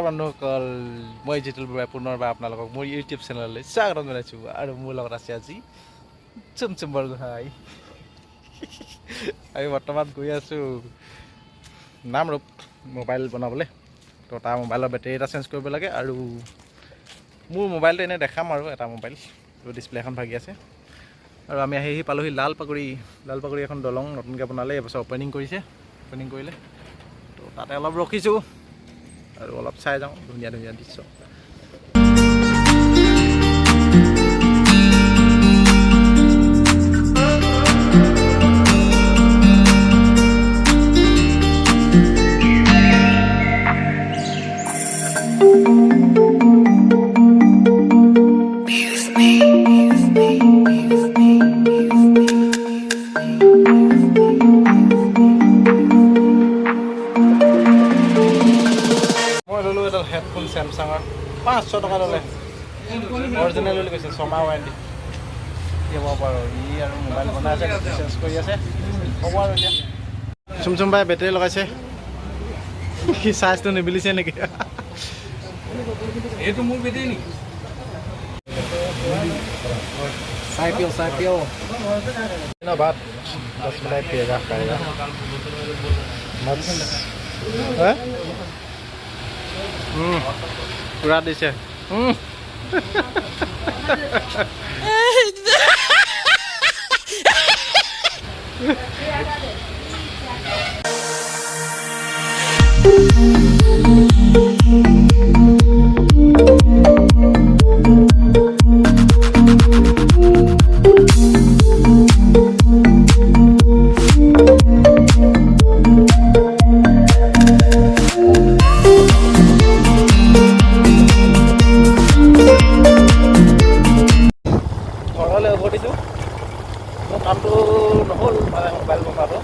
বন্ধুসকল মই জিতুল বৰাই পুনৰবাৰ আপোনালোকক মোৰ ইউটিউব চেনেললৈ স্বাগতম জনাইছোঁ আৰু মোৰ লগত আছে আজি চুমচুম বৰগোহাঁই। আমি বৰ্তমান গৈ আছোঁ নামৰূপ মোবাইল বনাবলৈ। তো তাৰ মোবাইলৰ বেটেৰী এটা চেঞ্জ কৰিব লাগে আৰু মোৰ মোবাইলটো এনেই দেখাম আৰু এটা মোবাইল ডিছপ্লে এখন ভাগি আছে। আৰু আমি আহি পালোহি লালপাগুৰি এখন দলং নতুনকৈ বনালে, এবছৰ অপেনিং কৰিছে। অপেনিং কৰিলে তো তাতে অলপ ৰখিছোঁ আৰু অলপ চাই যাওঁ ধুনীয়া ধুনীয়া দৃশ্য। মই ল'লোঁ এডাল হেডফোন চেমচাঙৰ 500 টকা ল'লে, অৰিজিনেল বুলি কৈছে, 6 মাহ ৱাৰেণ্টি দিব পাৰোঁ। ই আৰু মোবাইল বনাই আছে, চেঞ্জ কৰি আছে, হ'ব আৰু এতিয়া। চুমচুম বাই বেটেৰী লগাইছে, সি চাৰ্জটো নিবিলিছে নেকি? এইটো মোৰ বেটেৰী নেকি? चाय पियो ना बात 10 मिनट पिएगा खाएगा मत है पूरा डिश है। ঘৰলৈ উভতিছোঁ, মোৰ কামটো নহ'ল মানে মোবাইল বনোৱাটো,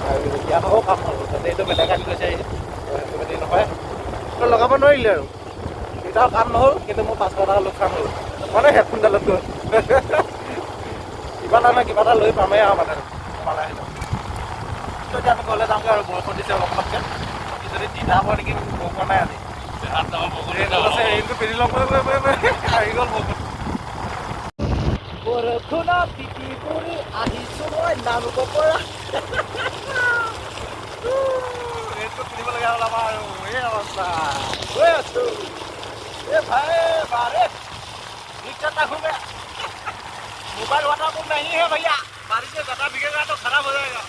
আৰু ইয়াত আকৌ কাম নহ'ল। বেটেৰীটো বেলেগ আনি লৈছে, সেইটো বেটেৰী নহয়, তো লগাব নোৱাৰিলে আৰু দুটাও কাম নহ'ল। কিন্তু মোৰ 500 টকা লোকচান হ'ল মানে হেডফোনডালত গ'ল। কিবা এটা নহয় কিবা এটা লৈ পামেই আৰু মানে পালে আহিলোঁ। তো এতিয়া আমি ঘৰলৈ যামগৈ আৰু বৰষুণ দিছে অলপ অলপকৈ, যদি তিতা হ'ব নেকি বৰষুণ নাই আজি। ৰেইনকোট পিন্ধি লওঁ আহি গ'ল বৰষুণ। বৰষুণত তিতি পৰি আহিছোঁ মই নামৰূপৰ পৰা। ৰেইনকোট পিন্ধিব লগা হ'ল আমাৰ আৰু এই অৱস্থা। গৈ আছোঁ ए भाई बारिश दिक्कत ना घूमे, मोबाइल वाटरप्रूफ नहीं है भैया, बारिश में गड्ढा भीगेगा तो खराब हो जाएगा।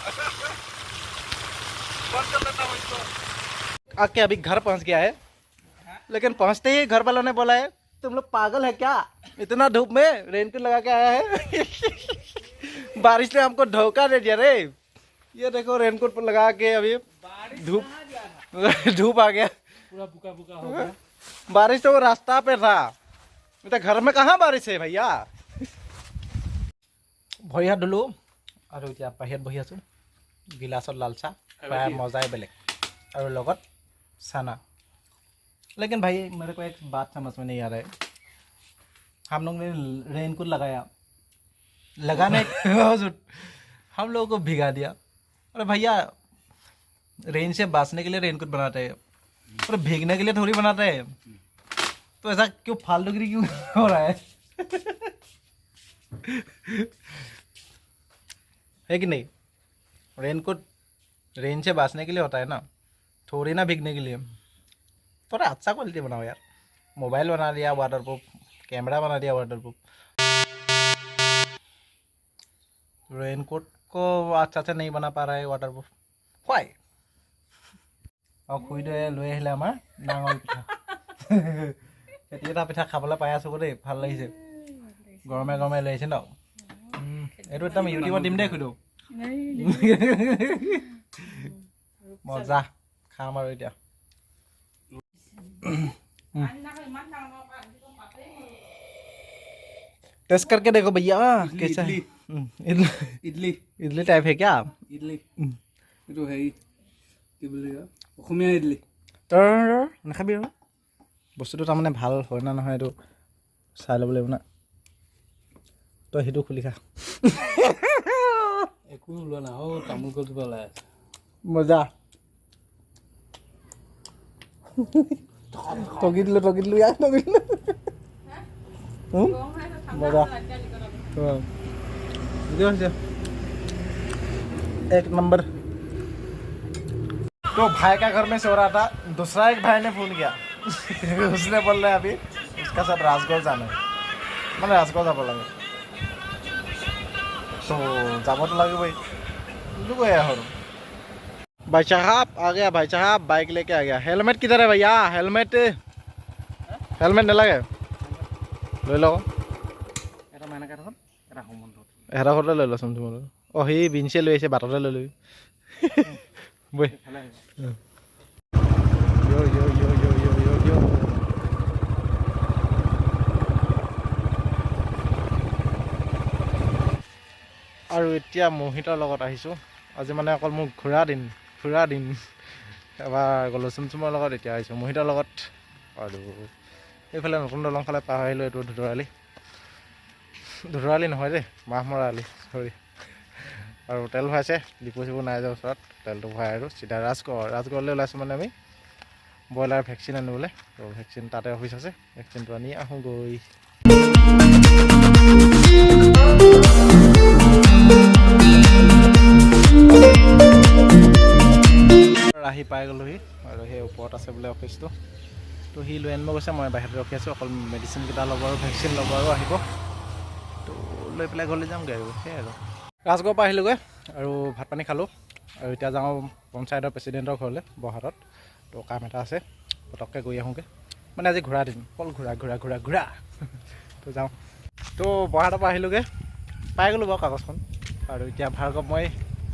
बंद कर देता हूँ इसको। आके अभी घर पहुँच गया है, लेकिन पहुँचते ही घर वालों ने बोला है तुम लोग पागल है क्या, इतना धूप में रेनकोट लगा के आया है। बारिश ने हमको धोखा दे दिया रे। ये देखो रेनकोट लगा के अभी धूप आ गया, पूरा बुका बुका हो गया। बारिश तो वो रास्ता पे था, तो घर में कहाँ बारिश है भैया। भৰি হাত ধুলোঁ আৰু এতিয়া বাহিৰত বহি আছোঁ, গিলাচত লাল চাহ প্ৰায় মজাই বেলেগ और লগত साना। लेकिन भाई मेरे को एक बात समझ में नहीं आ रहा है, हम लोग ने रेनकोट लगाया, लगाने हम लोगों को भिगा दिया। अरे भैया रेन से बचने के लिए रेनकोट बनाते हैं और भीगने के लिए थोड़ी बनाते हैं, तो ऐसा क्यों फालतूगिरी क्यों हो रहा है? है कि नहीं? रेनकोट रेन से बचने के लिए होता है ना, थोड़ी ना भीगने के लिए। थोड़ा अच्छा क्वालिटी बनाओ यार। मोबाइल बना दिया वाटरप्रूफ, कैमरा बना दिया वाटरप्रूफ, रेनकोट को अच्छा से नहीं बना पा रहा है वाटरप्रूफ। वाई और खुई दे লৈ আহিলে আমাৰ নাঙল পিঠা। এটা পিঠা খাবলৈ পাই আছোঁ দেই, ভাল লাগিছে, গৰমে গৰমে লৈ আহিছে ন। এইটো একদম ইউটিউবত দিম দেই খুইদো, মজা খাম আৰু এতিয়া। टेस्ट करके देखो भैया कैसा है। इडली इडली टाइप है क्या? इडली এইটো হেৰি কি বুলি কয়, অসমীয়া ইডলি। তই নাখাবি আৰু বস্তুটো তাৰমানে ভাল হয় না নহয় এইটো চাই ল'ব লাগিব না। তই সেইটো খুলি খা। একো ওলোৱা নাই, তামোল গছজোপা ওলাই আছে। মজা। ঠগি দিলোঁ ইয়াক ঠগি দিলোঁ मजा एक नंबर। तो भाई का घर में सो रहा था, दूसरा एक भाई ने फोन किया उसने बोल रहे अभी उसका साथ राजगढ़ जाना है, मैंने राजगढ़ जा लगे तो जाबो लगे भाई गया हो भाई साहब आ गया, भाई साहब बाइक लेके आ गया। हेलमेट किधर है भैया? हेलमेट नहीं लगे ले लो এৰা ঘৰতে লৈ লচোন তোমাৰ। অঁ সি বিঞ্চিয়ে লৈ আহিছে, বাটতে লৈ ল'বি বৈ। আৰু এতিয়া মোহিতৰ লগত আহিছোঁ। আজি মানে অকল মোক ঘূৰা দিন এবাৰ গ'লোঁ চুমচুমৰ লগত, এতিয়া আহিছোঁ মোহিতৰ লগত। আৰু এইফালে নতুন দলং ফালে পাৰ হৈ আহিলোঁ। এইটো ধুধৰালি নহয় দেই, মাহমৰা আলি, চৰি। আৰু তেল ভৰাইছে, ডিপু চিপু নাই যে ওচৰত, তেলটো ভৰাই আৰু চিধা ৰাজগড়লৈ ওলাইছোঁ মানে আমি ব্ৰইলাৰ ভেকচিন আনিবলৈ। তো ভেকচিন তাতে অফিচ আছে, ভেকচিনটো আনি আহোঁগৈ। আহি পাই গ'লোহি আৰু সেই ওপৰত আছে বোলে অফিচটো। তো সি লৈ আনিব গৈছে, মই বাহিৰতে ৰখি আছোঁ। অকল মেডিচিনকেইটা ল'ব আৰু ভেকচিন ল'ব আৰু আহিব। তো লৈ পেলাই ঘৰলৈ যামগৈ আৰু সেয়াই আৰু। ৰাজগড়ৰ পৰা আহিলোঁগৈ আৰু ভাত পানী খালোঁ। আৰু এতিয়া যাওঁ পঞ্চায়তৰ প্ৰেচিডেণ্টৰ ঘৰলৈ বৰহাটত। তো কাম এটা আছে, পটককৈ গৈ আহোঁগৈ। মানে আজি ঘূৰা দিন, অকল ঘূৰা তো যাওঁ। তো বৰহাটৰ পৰা আহিলোঁগৈ, পাই গ'লোঁ বাৰু কাগজখন। আৰু এতিয়া ভাৰ্গৱ মই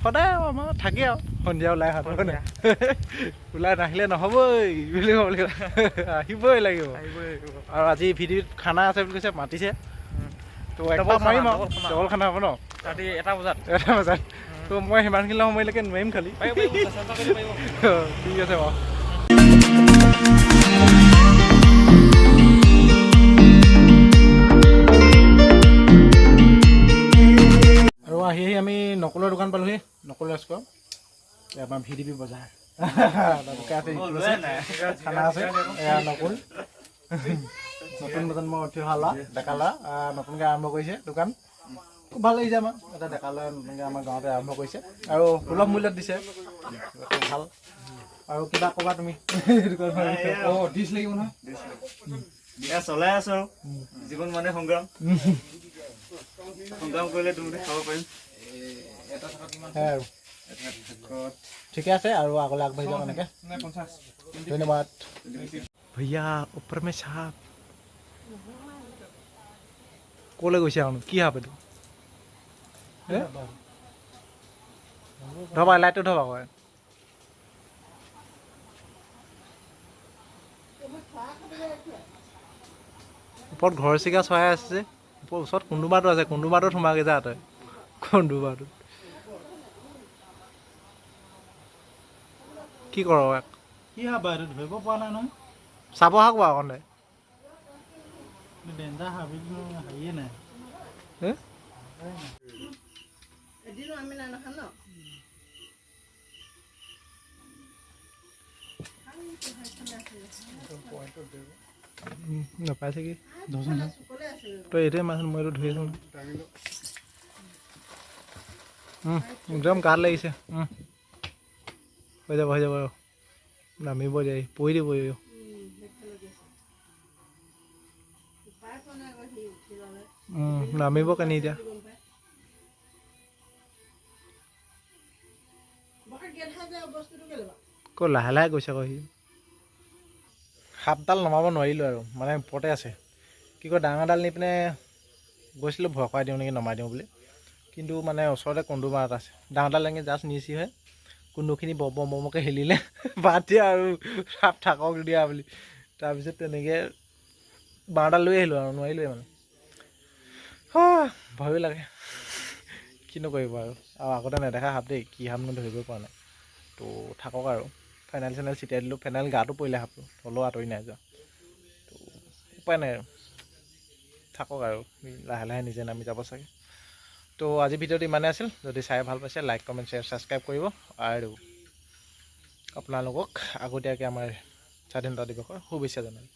সদায় আমাৰ থাকেই আৰু সন্ধিয়া ওলাই অহাটো ওলাই নাহিলে নহ'বই বুলি ক'ব লাগিব, আহিবই লাগিব। আৰু আজি ভিডিঅ'ত খানা আছে বুলি কৈছে, মাতিছে। তো একপাক মাৰিম আৰু ডবল খানা হ'ব ন ৰাতি 1 বজাত। তো মই সিমানখিনি সময়লৈকে নোৱাৰিম খালি। ঠিক আছে বাৰু। আৰু আহি আমি নকুলৰ দোকান পালোহি, নকুল ৰেষ্টুৰেণ্ট। আমাৰ VDP বজাৰ খানা আছে। এয়া নকুল নতুন প্ৰজন্ম উঠি অহা ল'ৰা, ডেকা ল'ৰা নতুনকৈ আৰম্ভ কৰিছে দোকান। খুব ভাল লাগিছে আমাৰ এটা ডেকা ল'ৰাই নতুনকৈ আমাৰ গাঁৱতে আৰম্ভ কৰিছে আৰু সুলভ মূল্যত দিছে, ভাল। আৰু কিবা ক'বা তুমি? ডিছ লাগিব নহয়, চলাই আছো আৰু জীৱন মানে সংগ্ৰাম কৰিলে তুমি খাব পাৰিম। ঠিকে আছে আৰু আগলৈ আগবাঢ়ি যাওঁ এনেকৈ। ধন্যবাদ ভৈয়া। ওপৰ মে সাপ ক'লৈ গৈছে আৰু কি সাপ এইটো? ধবা লাইটটো ধবা কয়। ওপৰত ঘৰ চিগা চৰাই আছে যে, ওচৰত কুন্দুবাটো আছে, কুন্দুবাটোত সোমাগে যা তই। কুন্দুবাটোত কি কৰ? কি সাপ এইটো? ধৰিব পৰা নাই নহয়। চাব আহক বাৰু অকণে। ডেঞ্জাৰ সাপ, হেৰিয়ে নাই। নাপাইছে কি তই এইটোৱে মাছ, মই এইটো ধৰি আছো। একদম গাত লাগিছে। হৈ যাব নামিব যায়, পৰি দিব। নামিব কেনে এতিয়া? আকৌ লাহে লাহে গৈছে আকৌ সি। সাপডাল নমাব নোৱাৰিলোঁ আৰু, মানে ওপৰতে আছে। কি কয় ডাঙৰডাল নি পিনে গৈছিলোঁ ভয় খুৱাই দিওঁ নেকি, নমাই দিওঁ বুলি। কিন্তু মানে ওচৰতে কন্দুমাৰ এটা আছে, ডাঙৰডাল লাগি জাষ্ট নিচিহে কুন্দুখিনি বমকৈ হেলিলে, বাদ দিয়া আৰু সাপ থাকক দিয়া বুলি। তাৰপিছত তেনেকৈ বাঁহডাল লৈ আহিলোঁ আৰু নোৱাৰিলোৱে মানে। ভয়ো লাগে, কিনো কৰিব আৰু আগতে নেদেখা সাপ দেই, কি সাপনো ধৰিবই পৰা নাই। তো থাকক আৰু। ফেনাইল চেনাইল ছিটিয়াই দিলোঁ, ফেনাইল গাটো পৰিলে সাপটো, হ'লেও আঁতৰি নাই যোৱা। তো উপায় নাই আৰু, থাকক আৰু লাহে লাহে নিজে নামি যাব চাগে। তো আজি ভিডিঅ'টো ইমানেই আছিল। যদি চাই ভাল পাইছে লাইক কমেণ্ট শ্বেয়াৰ ছাবস্ক্ৰাইব কৰিব। আৰু আপোনালোকক আগতীয়াকৈ আমাৰ স্বাধীনতা দিৱসৰ শুভেচ্ছা জনালোঁ।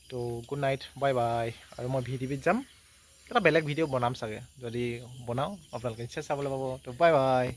তো গুড নাইট, বাই বাই। আৰু মই ভিডিঅ'ত যাম, এটা বেলেগ ভিডিঅ' বনাম চাগে, যদি বনাওঁ আপোনালোকে নিশ্চয় চাবলৈ পাব। তো বাই বাই।